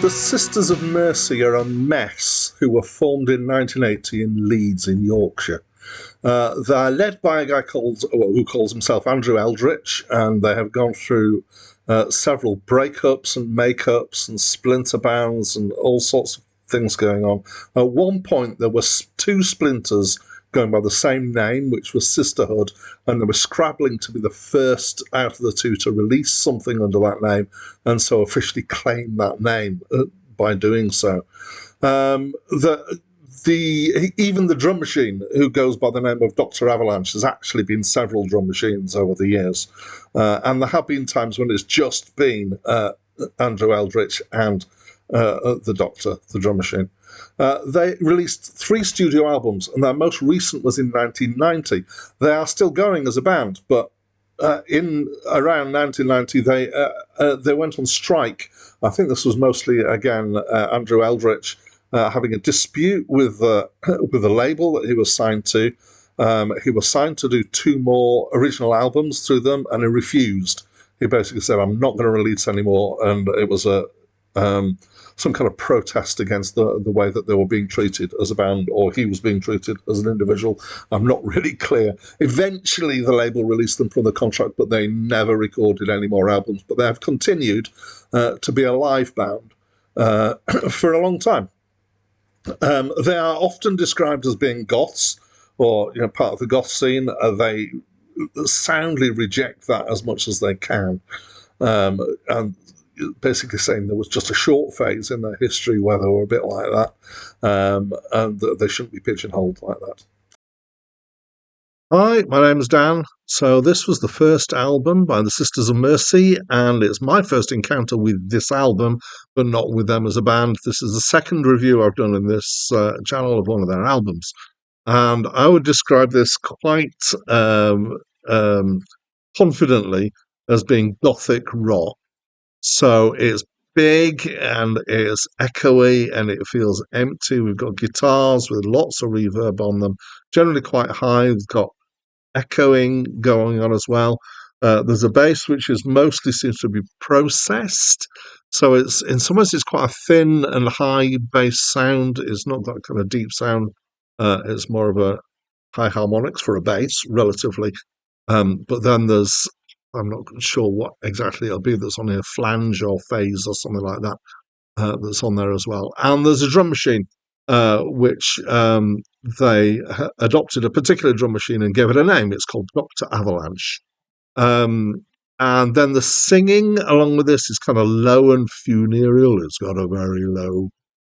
The Sisters of Mercy are a mess who were formed in 1980 in Leeds in Yorkshire. They're led by a guy who calls himself Andrew Eldritch, and they have gone through several breakups and makeups and splinter bands and all sorts of things going on. At one point, there were two splinters going by the same name, which was Sisterhood, and they were scrabbling to be the first out of the two to release something under that name, and so officially claim that name by doing so. Even the drum machine, who goes by the name of Dr. Avalanche, has actually been several drum machines over the years, and there have been times when it's just been Andrew Eldritch and the Doctor, the drum machine. They released 3 studio albums, and their most recent was in 1990. They are still going as a band, but in around 1990 they went on strike. I think this was mostly, again, Andrew Eldritch having a dispute with the label that he was signed to. He was signed to do 2 more original albums through them, and he refused. He basically said, "I'm not going to release anymore," and it was some kind of protest against the way that they were being treated as a band, or he was being treated as an individual. I'm not really clear. Eventually, the label released them from the contract, but they never recorded any more albums. But they have continued to be a live band for a long time. They are often described as being goths, or part of the goth scene. They soundly reject that as much as they can, and basically saying there was just a short phase in their history where they were a bit like that, and that they shouldn't be pigeonholed like that. Hi, my name's Dan. So this was the first album by the Sisters of Mercy, and it's my first encounter with this album, but not with them as a band. This is the second review I've done in this channel of one of their albums, and I would describe this quite confidently as being Gothic Rock. So it's big and it's echoey and it feels empty. We've got guitars with lots of reverb on them, generally quite high. We've got echoing going on as well. There's a bass which is mostly seems to be processed. So it's in some ways it's quite a thin and high bass sound. It's not that kind of deep sound. It's more of a high harmonics for a bass, relatively. But then I'm not sure what exactly it'll be that's on here, flange or phase or something like that, that's on there as well. And there's a drum machine, which they adopted a particular drum machine and gave it a name. It's called Dr. Avalanche. And then the singing along with this is kind of low and funereal. It's got a very low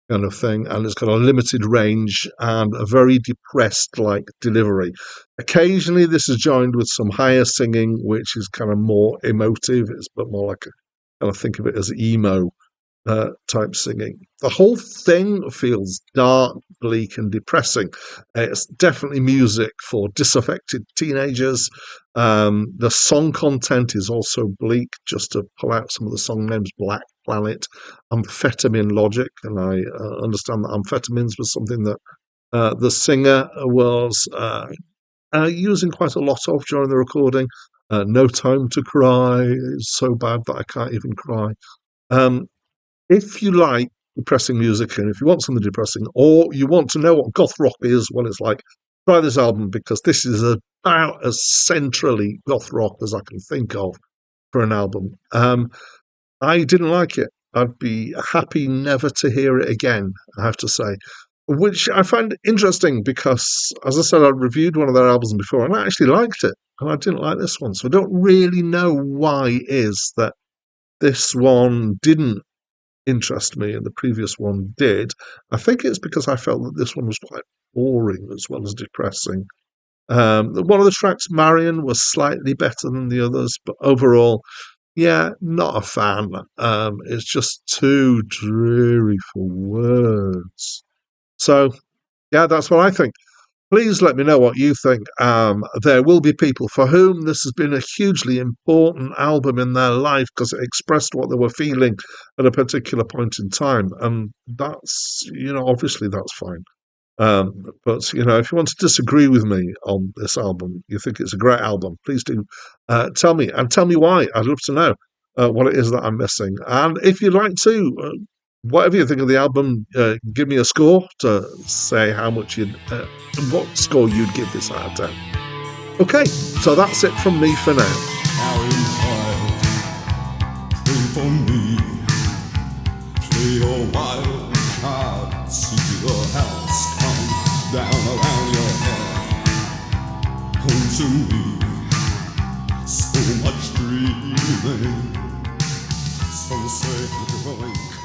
kind of thing, and it's got a limited range and a very depressed-like delivery. Occasionally, this is joined with some higher singing, which is kind of more emotive. It's a bit more like kind of think of it as emo type singing. The whole thing feels dark, bleak, and depressing. It's definitely music for disaffected teenagers. The song content is also bleak. Just to pull out some of the song names: Black Planet, Amphetamine Logic, and I understand that amphetamines was something that the singer was using quite a lot of during the recording. No Time to Cry is so bad that I can't even cry. If you like depressing music, and if you want something depressing, or you want to know what goth rock is, what it's like, try this album, because this is about as centrally goth rock as I can think of for an album. I didn't like it. I'd be happy never to hear it again, I have to say. Which I find interesting because, as I said, I reviewed one of their albums before and I actually liked it, and I didn't like this one. So I don't really know why it is that this one didn't interest me and the previous one did. I think it's because I felt that this one was quite boring as well as depressing. One of the tracks, Marion, was slightly better than the others, but overall, yeah, not a fan. It's just too dreary for words. So, yeah, that's what I think. Please let me know what you think. There will be people for whom this has been a hugely important album in their life because it expressed what they were feeling at a particular point in time. And that's, obviously that's fine. But, if you want to disagree with me on this album, you think it's a great album, please do tell me, and tell me why. I'd love to know what it is that I'm missing. And if you'd like to Whatever you think of the album, give me a score to say how much what score you'd give this out of 10. Okay, so that's it from me for now. Play for me, play your wild card, see the house come down around your head. Home to me, so much dreaming, so say you're going.